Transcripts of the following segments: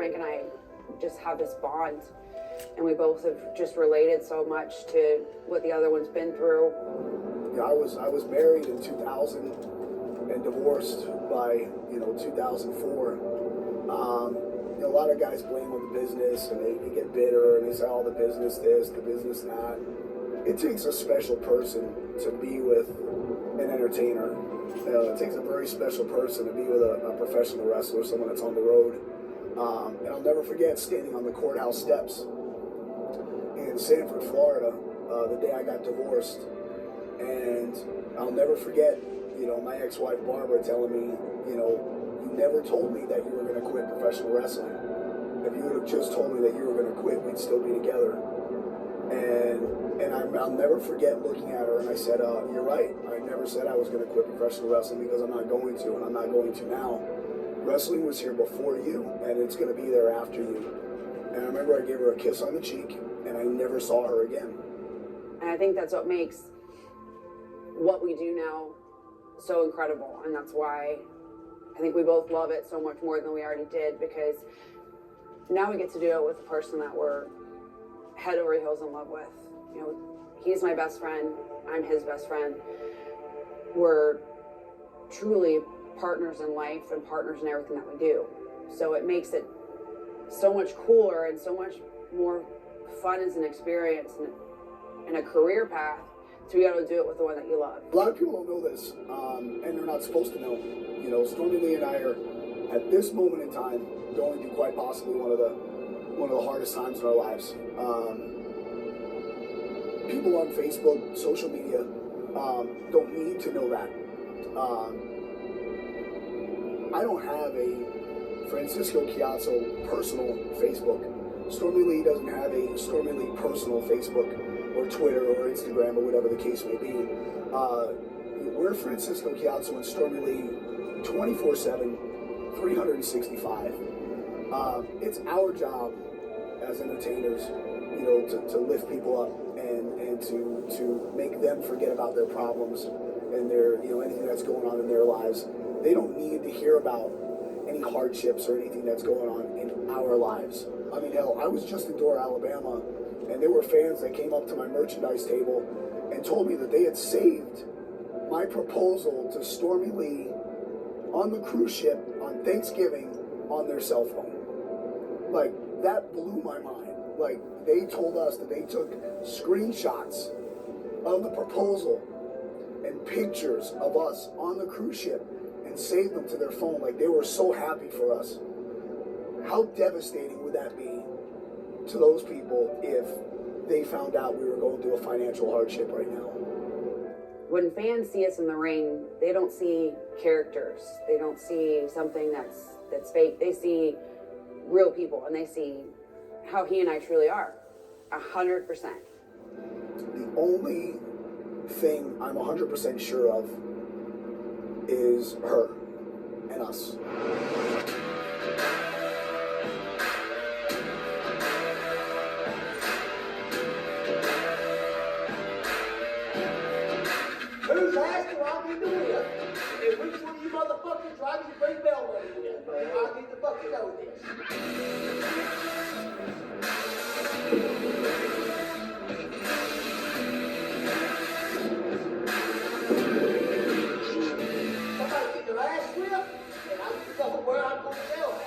Frank and I just have this bond, and we both have just related so much to what the other one's been through. Yeah, I was married in 2000 and divorced by 2004. A lot of guys blame on the business, and they get bitter and they say, "Oh, the business this, the business that." It takes a special person to be with an entertainer. It takes a very special person to be with a professional wrestler, someone that's on the road. And I'll never forget standing on the courthouse steps in Sanford, Florida, the day I got divorced. And I'll never forget, my ex-wife Barbara telling me, you never told me that you were going to quit professional wrestling. If you would have just told me that you were going to quit, we'd still be together. And I'll never forget looking at her, and I said, you're right. I never said I was going to quit professional wrestling, because I'm not going to, and I'm not going to now. Wrestling was here before you, and it's going to be there after you. And I remember I gave her a kiss on the cheek, and I never saw her again. And I think that's what makes what we do now so incredible, and that's why I think we both love it so much more than we already did, because now we get to do it with a person that we're head over heels in love with. He's my best friend, I'm his best friend. We're truly partners in life and partners in everything that we do. So it makes it so much cooler and so much more fun as an experience and a career path to be able to do it with the one that you love. A lot of people don't know this, and they're not supposed to know. Stormy Lee and I are, at this moment in time, going through quite possibly one of the hardest times in our lives. People on Facebook, social media, don't need to know that. I don't have a Francisco Chiazzo personal Facebook. Stormy Lee doesn't have a Stormy Lee personal Facebook or Twitter or Instagram or whatever the case may be. We're Francisco Chiazzo and Stormy Lee 24/7, 365. It's our job as entertainers, to lift people up and to make them forget about their problems and their, anything that's going on in their lives. They don't need to hear about any hardships or anything that's going on in our lives. I mean, hell, I was just in Door, Alabama, and there were fans that came up to my merchandise table and told me that they had saved my proposal to Stormy Lee on the cruise ship on Thanksgiving on their cell phone. Like, that blew my mind. Like, they told us that they took screenshots of the proposal and pictures of us on the cruise ship and saved them to their phone. Like, they were so happy for us. How devastating would that be to those people if they found out we were going through a financial hardship right now? When fans see us in the ring, they don't see characters. They don't see something that's fake. They see real people, and they see how he and I truly are, 100%. The only thing I'm 100% sure of is her and us. Who's asking what I need to win? And which one of you motherfuckers driving the big bell money in? I need to fucking know this. Somebody get their ass whipped, and I'm fucking where I'm going to sell at.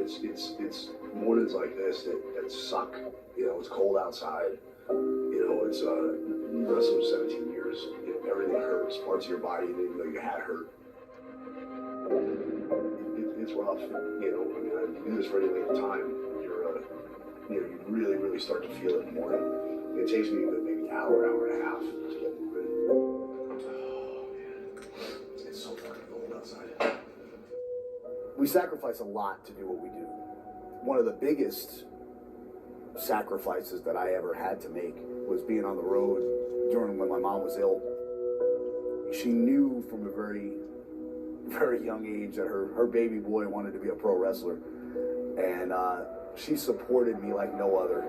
it's mornings like this that suck. You know, it's cold outside. You know, it's wrestling 17 years. You know, everything hurts. Parts of your body you didn't know you had hurt. It's rough. You know, I mean, I do this really late at time. You know, you really, really start to feel it in the morning. It takes me a good maybe hour and a half to get moving. Oh man, it's so fucking cold outside. We sacrifice a lot to do what we do. One of the biggest sacrifices that I ever had to make was being on the road during when my mom was ill. She knew from a very, very young age that her baby boy wanted to be a pro wrestler. And she supported me like no other.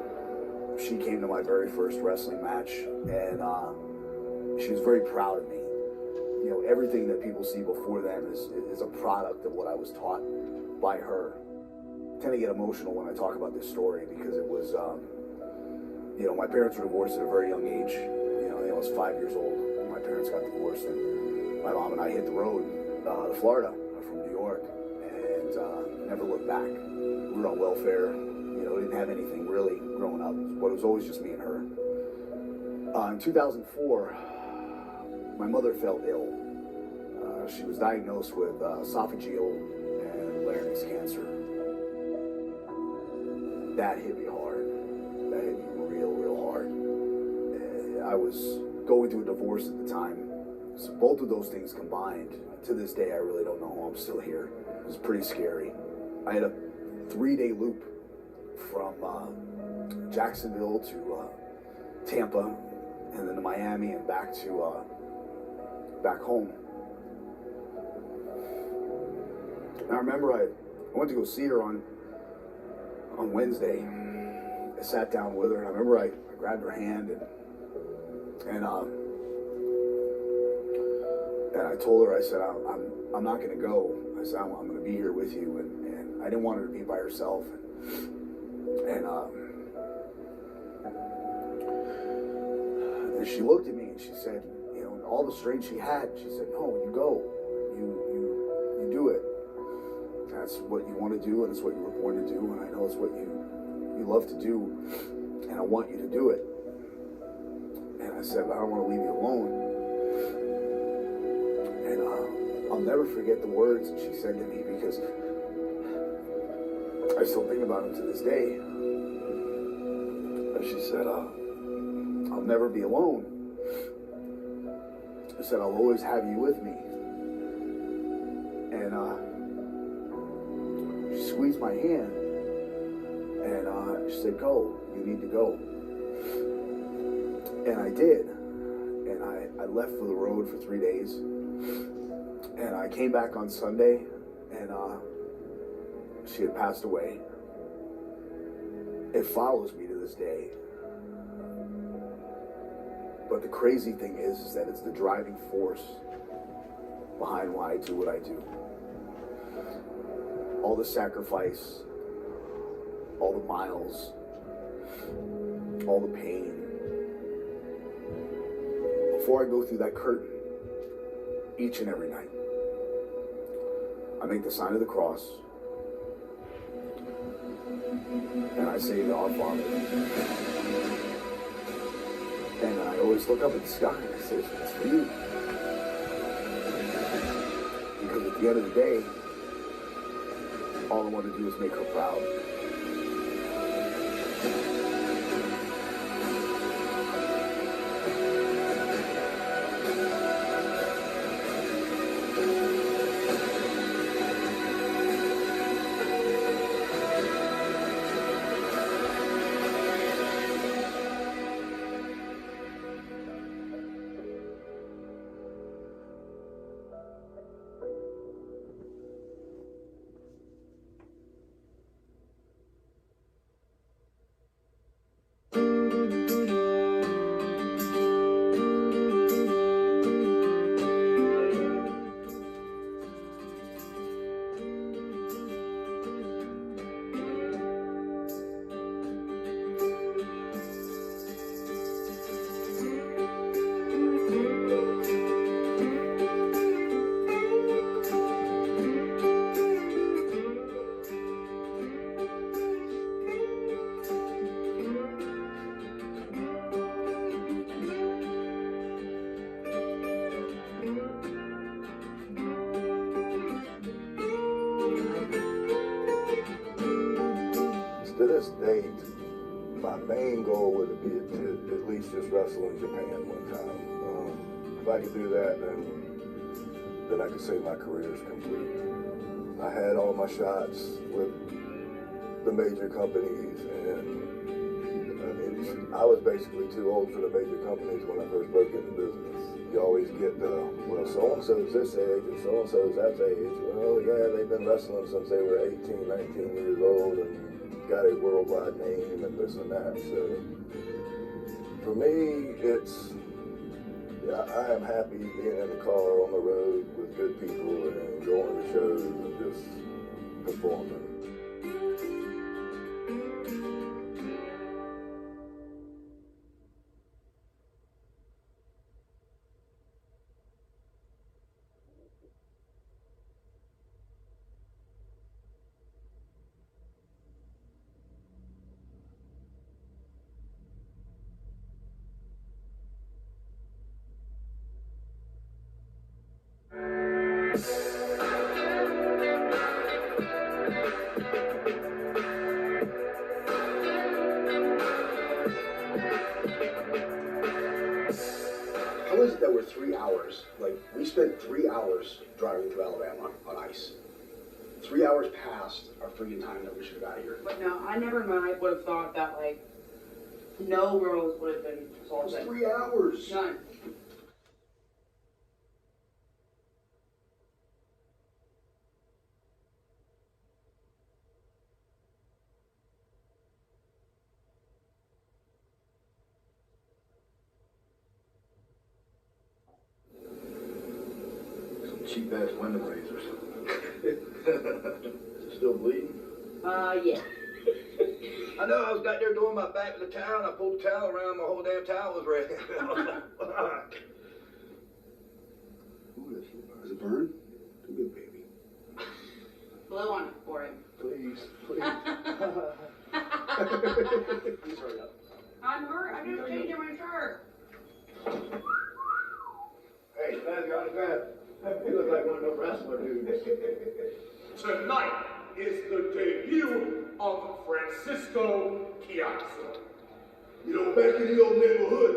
She came to my very first wrestling match, and she was very proud of me. You know, everything that people see before them is a product of what I was taught by her. I tend to get emotional when I talk about this story because it was, you know, my parents were divorced at a very young age. You know, I was 5 years old when my parents got divorced, and my mom and I hit the road to Florida from New York, and never looked back. We were on welfare. You know, we didn't have anything really growing up, but it was always just me and her. In 2004, my mother fell ill. She was diagnosed with esophageal and larynx cancer. That hit me hard. That hit me real hard. I was going through a divorce at the time. So both of those things combined, to this day, I really don't know how I'm still here. It was pretty scary. I had a 3-day loop from Jacksonville to Tampa, and then to Miami, and back to back home. And I remember I went to go see her on Wednesday. I sat down with her, and I remember I grabbed her hand and I told her, I said, I'm not going to go. I said, I'm going to be here with you, and I didn't want her to be by herself. And she looked at me and she said, you know, all the strength she had, she said, no, you go, you do it. That's what you want to do, and it's what you were born to do, and I know it's what you love to do, and I want you to do it. And I said, but I don't want to leave you alone. And I'll never forget the words that she said to me, because I still think about them to this day. But she said, I'll never be alone. I said, I'll always have you with me. And she squeezed my hand, and she said, go, you need to go. And I did. And I left for the road for 3 days. And I came back on Sunday, and she had passed away. It follows me to this day. But the crazy thing is that it's the driving force behind why I do what I do. All the sacrifice, all the miles, all the pain. Before I go through that curtain, each and every night, I make the sign of the cross, and I say to Our Father, and I always look up at the sky and I say, it's for you. Because at the end of the day, all I want to do is make her proud. this date, my main goal would be to at least just wrestle in Japan one time. If I could do that, then I could say my career is complete. I had all my shots with the major companies, and I was basically too old for the major companies when I first broke into business. You always get well, so-and-so's this age and so-and-so's that age. Well, yeah, they've been wrestling since they were 18, 19 years old and got a worldwide name and this and that. So for me, I am happy being in the car on the road with good people and going to shows and just performing. How is it that we're 3 hours? Like, we spent 3 hours driving through Alabama on ice. 3 hours past our freaking time that we should have got here. But no, I never in my life would have thought that, like, no girls would have been It assaulted. was 3 hours. None. Cheap ass window razors. Still bleeding? Yeah. I know, I was out there doing my back of the towel, and I pulled the towel around, my whole damn towel was red. Ooh, is it burn? Too good, baby. Blow on it for him. Please, please. Please hurry up. I'm hurt. I'm just changing my shirt. Hey, Clyde, you're on the ground. You look like one of those wrestler dudes. Tonight is the debut of Francisco Chiazzo. You know, back in the old neighborhood,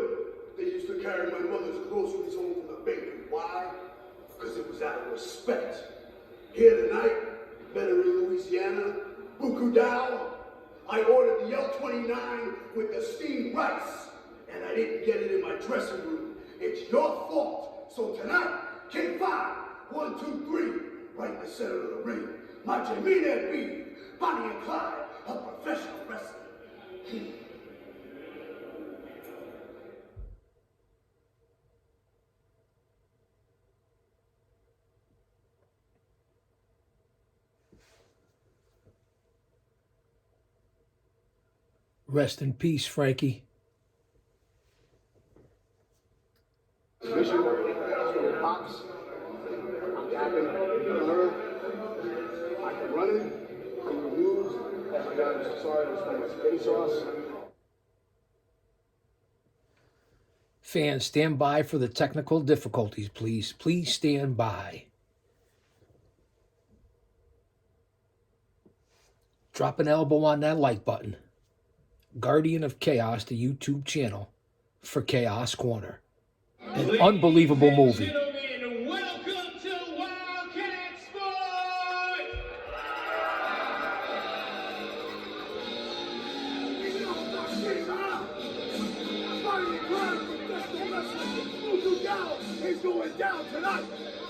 they used to carry my mother's groceries home from the bakery. Why? Because it was out of respect. Here tonight, better in Louisiana, Buku I ordered the L29 with the steamed rice, and I didn't get it in my dressing room. It's your fault. So tonight, K5, 1, 2, 3, right in the center of the ring. My Jamina B, Bonnie and Clyde, a professional wrestler. Rest in peace, Frankie. Mission, Pops, I'm tapping her. I can run it, can you move? Oh my God, I'm so sorry, I just want my spaghetti sauce. Fans, stand by for the technical difficulties, please. Please stand by. Drop an elbow on that like button. Guardian of Chaos, the YouTube channel for Chaos Corner. An unbelievable movie. Gentlemen, welcome to Wildcat Sport! Is going down tonight.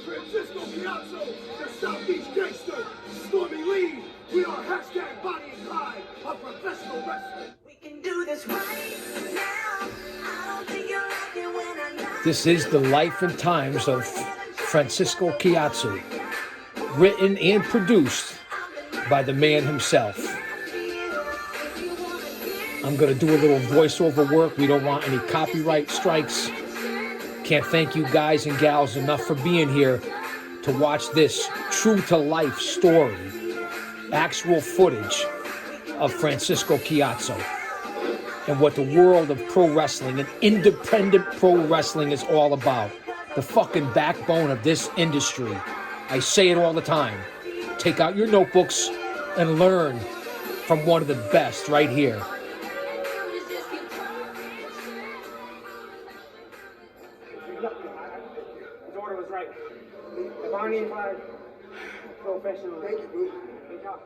Francisco Chiazzo, the Southeast Gangster, Stormy Lee. We are hashtag Bonnie and Clyde, a professional wrestler. We can do this right now. I don't think you're like it when I knock. This is the life and times of Francisco Chiazzo, written and produced by the man himself. I'm going to do a little voiceover work. We don't want any copyright strikes. Can't thank you guys and gals enough for being here to watch this true-to-life story, actual footage of Francisco Chiazzo and what the world of pro wrestling and independent pro wrestling is all about. The fucking backbone of this industry. I say it all the time. Take out your notebooks and learn from one of the best right here. His order was right. The Bonnie and Clyde, professional. Thank you, boo. Good job.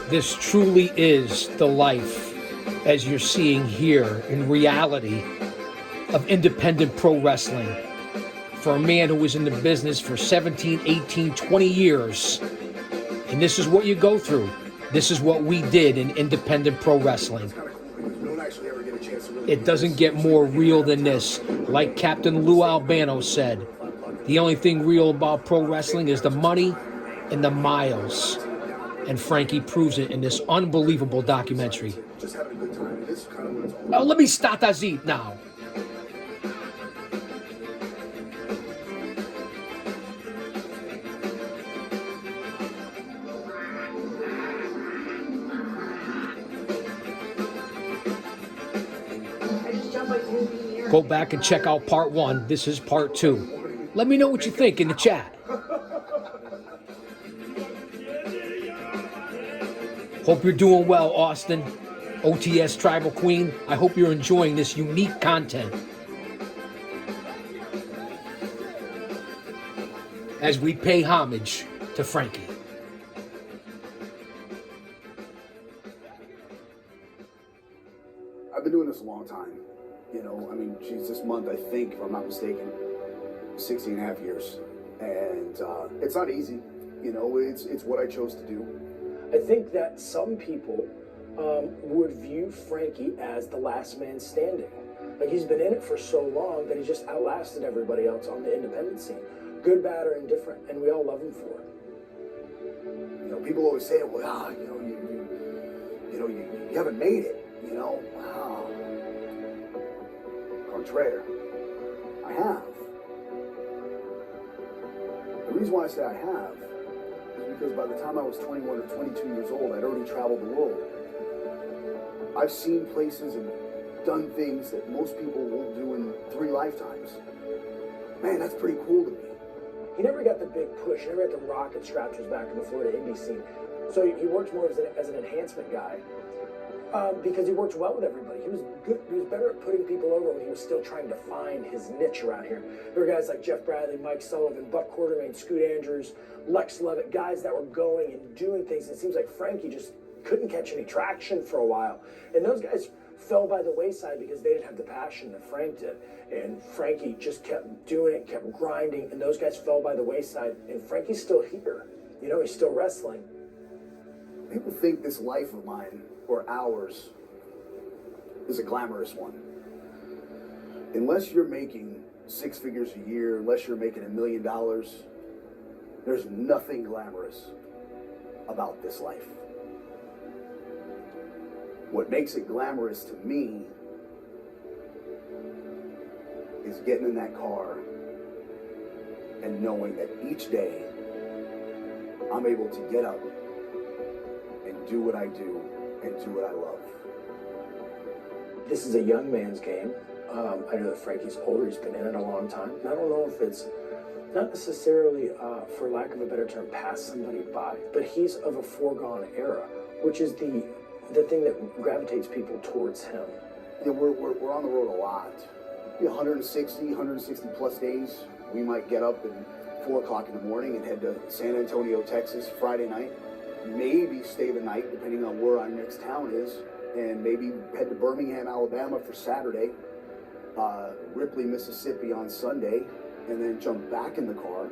This truly is the life, as you're seeing here in reality, of independent pro wrestling. For a man who was in the business for 17, 18, 20 years. And this is what you go through. This is what we did in independent pro wrestling. It doesn't get more real than this. Like Captain Lou Albano said, the only thing real about pro wrestling is the money and the miles. And Frankie proves it in this unbelievable documentary. Oh, let me start that now. Go back and check out part 1. This is part 2. Let me know what you think in the chat. Hope you're doing well, Austin. OTS Tribal Queen. I hope you're enjoying this unique content. As we pay homage to Frankie. I've been doing this a long time. You know, I mean, geez, this month, I think, if I'm not mistaken, 16 and a half years. And it's not easy. You know, it's what I chose to do. I think that some people would view Frankie as the last man standing. Like, he's been in it for so long that he just outlasted everybody else on the independent scene. Good, bad, or indifferent, and we all love him for it. You know, people always say, well, you haven't made it, you know. Wow. Contraire. I have. The reason why I say I have is because by the time I was 21 or 22 years old, I'd already traveled the world. I've seen places and done things that most people won't do in 3 lifetimes. Man, that's pretty cool to me. He never got the big push. He never got the rocket strapped to his back in the Florida indie scene. So he works more as an enhancement guy because he worked well with everybody. He was good. He was better at putting people over when he was still trying to find his niche around here. There were guys like Jeff Bradley, Mike Sullivan, Buck Quartermain, Scoot Andrews, Lex Levitt, guys that were going and doing things. It seems like Frankie just couldn't catch any traction for a while. And those guys fell by the wayside because they didn't have the passion that Frank did. And Frankie just kept doing it, kept grinding, and those guys fell by the wayside. And Frankie's still here. You know, he's still wrestling. People think this life of mine, or ours, is a glamorous one. Unless you're making 6 figures a year, unless you're making $1 million, there's nothing glamorous about this life. What makes it glamorous to me is getting in that car and knowing that each day I'm able to get up and do what I do and do what I love. This is a young man's game. I know that Frankie's older. He's been in it a long time. And I don't know if it's not necessarily, for lack of a better term, pass somebody by, but he's of a foregone era, which is the thing that gravitates people towards him. Yeah, we're on the road a lot. 160 plus days. We might get up at 4 o'clock in the morning and head to San Antonio, Texas, Friday night. Maybe stay the night, depending on where our next town is, and maybe head to Birmingham, Alabama for Saturday, Ripley, Mississippi on Sunday, and then jump back in the car.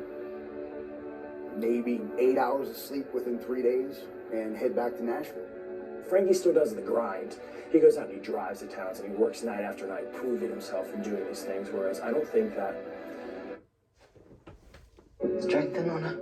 Maybe 8 hours of sleep within 3 days, and head back to Nashville. Frankie still does the grind. He goes out and he drives to towns and he works night after night, proving himself and doing these things, whereas I don't think that... Strength and honor.